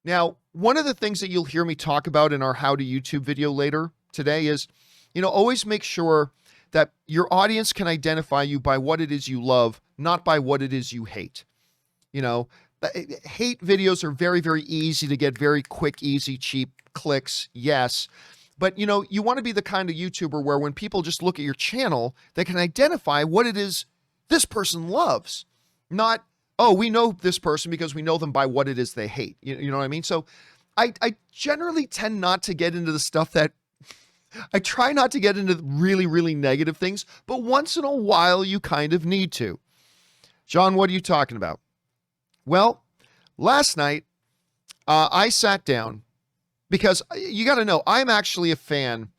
Now, one of the things that you'll hear me talk about in our How to YouTube video later today is, always make sure that your audience can identify you by what it is you love, not by what it is you hate. Hate videos are very, very easy to get, very quick, easy, cheap clicks. Yes. But, you want to be the kind of YouTuber where when people just look at your channel, they can identify what it is this person loves. Not, oh, we know this person because we know them by what it is they hate. You know what I mean? So I generally tend not to get into the stuff that I try not to get into really, really negative things, but once in a while you kind of need to. John, what are you talking about? Well, last night I sat down because you got to know, I'm actually a fan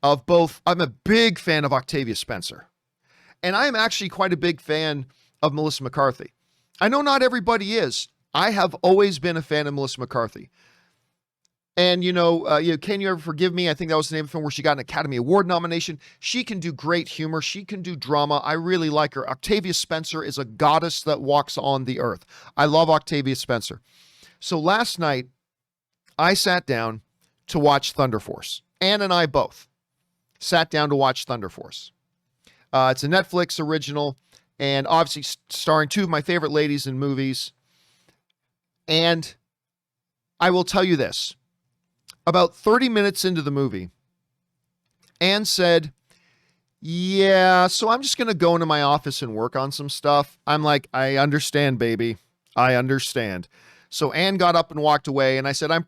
of both. I'm a big fan of Octavia Spencer, and I'm actually quite a big fan of Melissa McCarthy. I know not everybody is. I have always been a fan of Melissa McCarthy. And, Can You Ever Forgive Me? I think that was the name of the film where she got an Academy Award nomination. She can do great humor. She can do drama. I really like her. Octavia Spencer is a goddess that walks on the earth. I love Octavia Spencer. So last night, I sat down to watch Thunder Force. Ann and I both sat down to watch Thunder Force. It's a Netflix original, and obviously starring two of my favorite ladies in movies. And I will tell you this. About 30 minutes into the movie, Ann said, yeah, so I'm just going to go into my office and work on some stuff. I'm like, I understand, baby. I understand. So Ann got up and walked away, and I said, I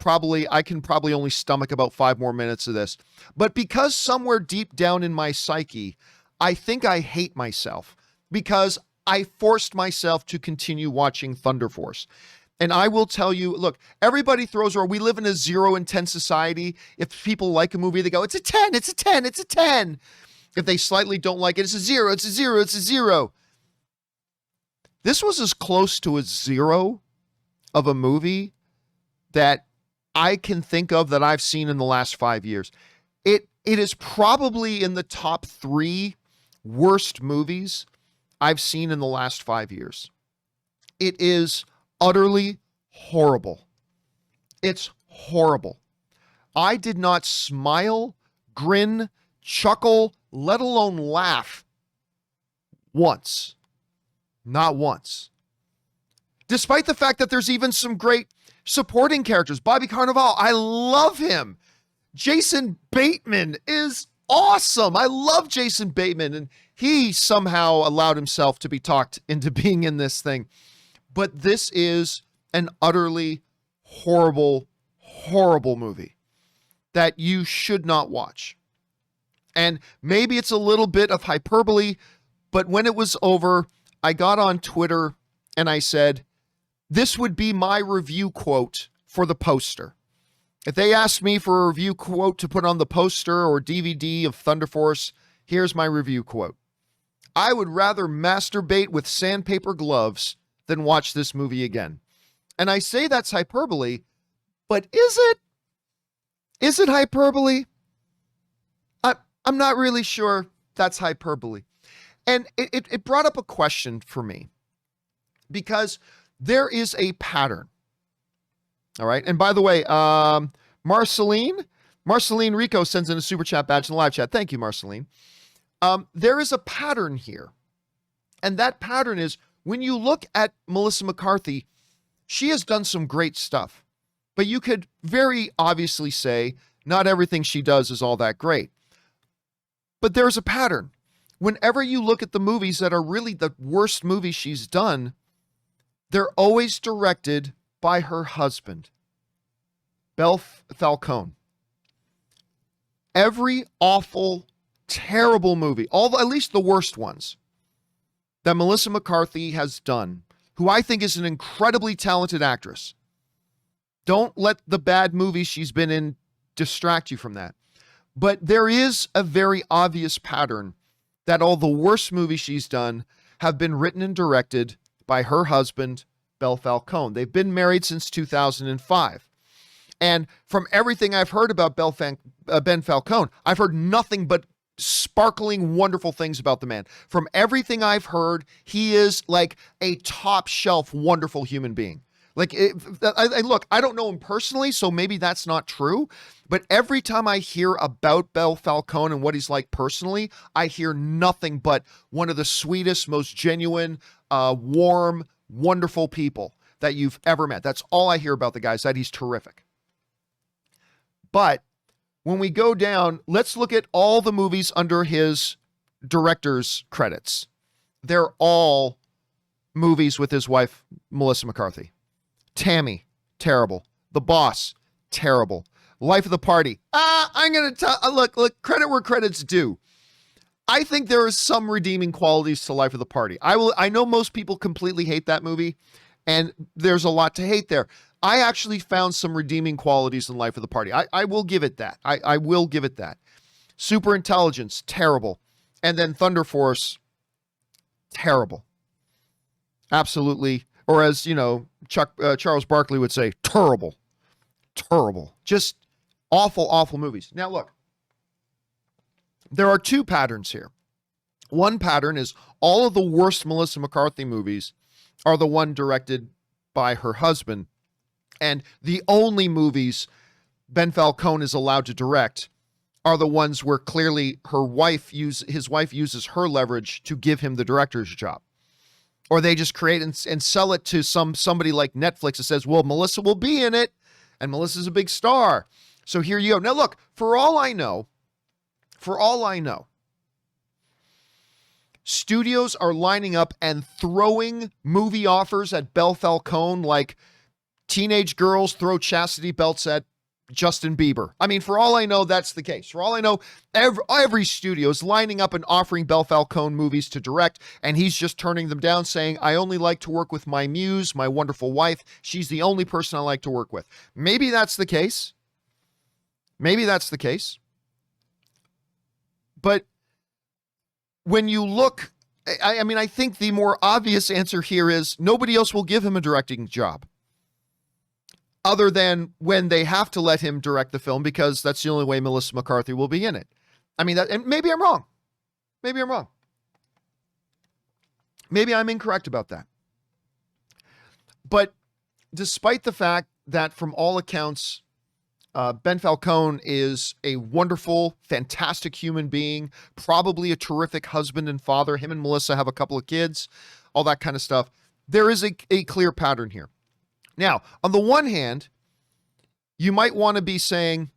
can probably only stomach about 5 more minutes of this. But because somewhere deep down in my psyche, I think I hate myself because I forced myself to continue watching Thunder Force. And I will tell you, look, everybody throws, or we live in a 0 and 10 society. If people like a movie, they go, it's a 10, it's a 10, it's a 10. If they slightly don't like it, it's a 0, it's a 0, it's a 0. This was as close to a 0 of a movie that I can think of that I've seen in the last 5 years. It is probably in the top 3 worst movies I've seen in the last 5 years. It is utterly horrible. It's horrible. I did not smile, grin, chuckle, let alone laugh once. Not once. Despite the fact that there's even some great supporting characters. Bobby Cannavale, I love him. Jason Bateman is awesome. I love Jason Bateman, and he somehow allowed himself to be talked into being in this thing. But this is an utterly horrible, horrible movie that you should not watch. And maybe it's a little bit of hyperbole, but when it was over, I got on Twitter and I said, this would be my review quote for the poster. If they asked me for a review quote to put on the poster or DVD of Thunder Force, here's my review quote. I would rather masturbate with sandpaper gloves than watch this movie again. And I say that's hyperbole, but is it? Is it hyperbole? I'm not really sure that's hyperbole. And it brought up a question for me because there is a pattern. All right. And by the way, Marceline Rico sends in a super chat badge in the live chat. Thank you, Marceline. There is a pattern here. And that pattern is when you look at Melissa McCarthy, she has done some great stuff, but you could very obviously say not everything she does is all that great. But there's a pattern. Whenever you look at the movies that are really the worst movies she's done, they're always directed by her husband, Bel Falcone. Every awful, terrible movie, at least the worst ones, that Melissa McCarthy has done, who I think is an incredibly talented actress. Don't let the bad movies she's been in distract you from that. But there is a very obvious pattern that all the worst movies she's done have been written and directed by her husband, Bel Falcone. They've been married since 2005. And from everything I've heard about Ben Falcone, I've heard nothing but sparkling, wonderful things about the man. From everything I've heard, he is like a top shelf, wonderful human being. Like, look, I don't know him personally, so maybe that's not true. But every time I hear about Bel Falcone and what he's like personally, I hear nothing but one of the sweetest, most genuine, warm, wonderful people that you've ever met. That's all I hear about the guy, is that he's terrific. But when we go down, let's look at all the movies under his director's credits. They're all movies with his wife, Melissa McCarthy. Tammy, terrible. The Boss, terrible. Life of the Party. I'm going to tell, look, credit where credit's due. I think there is some redeeming qualities to Life of the Party. I know most people completely hate that movie, and there's a lot to hate there. I actually found some redeeming qualities in Life of the Party. I will give it that. I will give it that. Super Intelligence, terrible. And then Thunder Force, terrible. Absolutely. Or as, Charles Barkley would say, terrible. Terrible. Just awful, awful movies. Now, look, there are two patterns here. One pattern is all of the worst Melissa McCarthy movies are the one directed by her husband. And the only movies Ben Falcone is allowed to direct are the ones where clearly his wife uses her leverage to give him the director's job. Or they just create and sell it to somebody like Netflix that says, well, Melissa will be in it, and Melissa's a big star. So here you go. Now look, for all I know, studios are lining up and throwing movie offers at Bel Falcone like teenage girls throw chastity belts at Justin Bieber. I mean, for all I know, that's the case. For all I know, every studio is lining up and offering Bel Falcone movies to direct, and he's just turning them down, saying, I only like to work with my muse, my wonderful wife. She's the only person I like to work with. Maybe that's the case. Maybe that's the case. But when you look, I think the more obvious answer here is nobody else will give him a directing job, other than when they have to let him direct the film, because that's the only way Melissa McCarthy will be in it. I mean, and maybe I'm wrong. Maybe I'm wrong. Maybe I'm incorrect about that. But despite the fact that from all accounts, Ben Falcone is a wonderful, fantastic human being, probably a terrific husband and father. Him and Melissa have a couple of kids, all that kind of stuff. There is a clear pattern here. Now, on the one hand, you might want to be saying,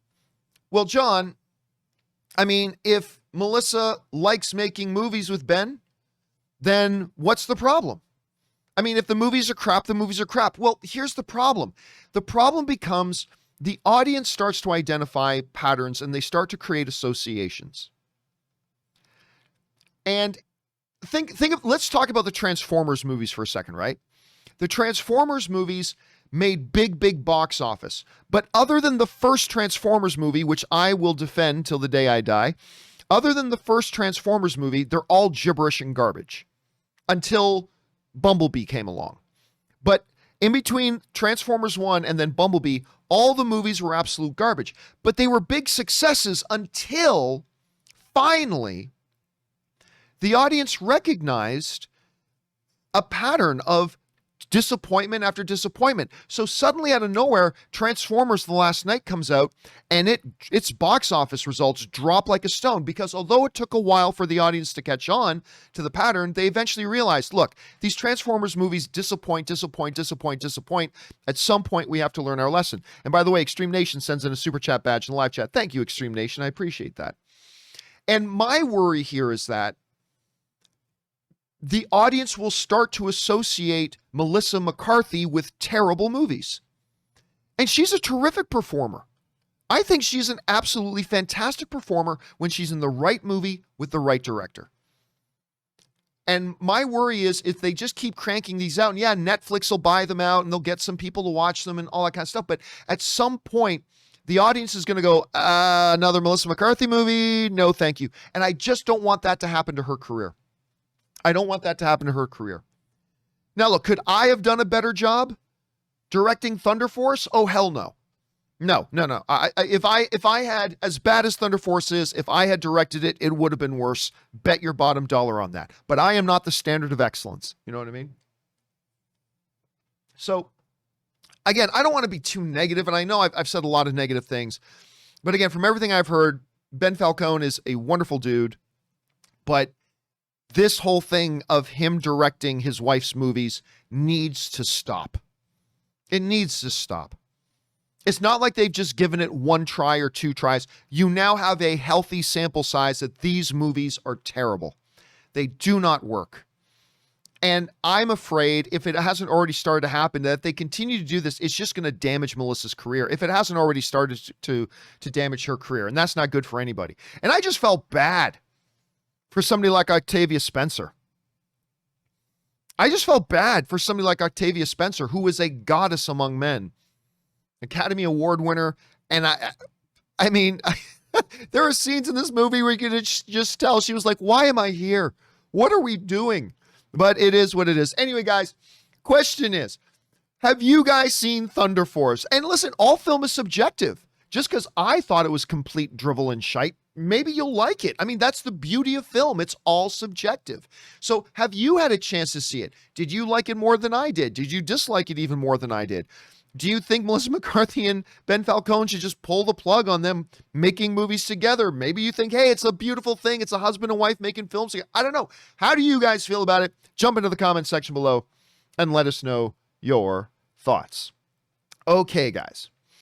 well, John, I mean, if Melissa likes making movies with Ben, then what's the problem? I mean, if the movies are crap, the movies are crap. Well, here's the problem. The problem becomes the audience starts to identify patterns and they start to create associations. And let's talk about the Transformers movies for a second, right? The Transformers movies made big box office. But other than the first Transformers movie, which I will defend till the day I die, other than the first Transformers movie, they're all gibberish and garbage until Bumblebee came along. But in between Transformers 1 and then Bumblebee, all the movies were absolute garbage. But they were big successes until finally the audience recognized a pattern of disappointment after disappointment. So suddenly out of nowhere, Transformers The Last Knight comes out and its box office results drop like a stone, because although it took a while for the audience to catch on to the pattern, they eventually realized, look, these Transformers movies disappoint. At some point, we have to learn our lesson. And by the way, Extreme Nation sends in a super chat badge in the live chat. Thank you, Extreme Nation. I appreciate that. And my worry here is that the audience will start to associate Melissa McCarthy with terrible movies. And she's a terrific performer. I think she's an absolutely fantastic performer when she's in the right movie with the right director. And my worry is if they just keep cranking these out, and yeah, Netflix will buy them out and they'll get some people to watch them and all that kind of stuff. But at some point, the audience is going to go, another Melissa McCarthy movie? No, thank you. And I just don't want that to happen to her career. I don't want that to happen to her career. Now, look, could I have done a better job directing Thunder Force? Oh, hell no. No. If I had, as bad as Thunder Force is, if I had directed it, it would have been worse. Bet your bottom dollar on that. But I am not the standard of excellence. You know what I mean? So again, I don't want to be too negative, and I know I've said a lot of negative things, but again, from everything I've heard, Ben Falcone is a wonderful dude, but this whole thing of him directing his wife's movies needs to stop. It needs to stop. It's not like they've just given it one try or two tries. You now have a healthy sample size that these movies are terrible. They do not work. And I'm afraid, if it hasn't already started to happen, that if they continue to do this, it's just going to damage Melissa's career. If it hasn't already started to damage her career, and that's not good for anybody. And I just felt bad for somebody like Octavia Spencer. I just felt bad for somebody like Octavia Spencer, who is a goddess among men, Academy Award winner. And I mean, there are scenes in this movie where you can just tell she was like, why am I here? What are we doing? But it is what it is. Anyway, guys, question is, have you guys seen Thunder Force? And listen, all film is subjective. Just because I thought it was complete drivel and shite, maybe you'll like it. I mean, that's the beauty of film. It's all subjective. So have you had a chance to see it? Did you like it more than I did? Did you dislike it even more than I did? Do you think Melissa McCarthy and Ben Falcone should just pull the plug on them making movies together? Maybe you think, hey, it's a beautiful thing. It's a husband and wife making films together. I don't know. How do you guys feel about it? Jump into the comment section below and let us know your thoughts. Okay, guys.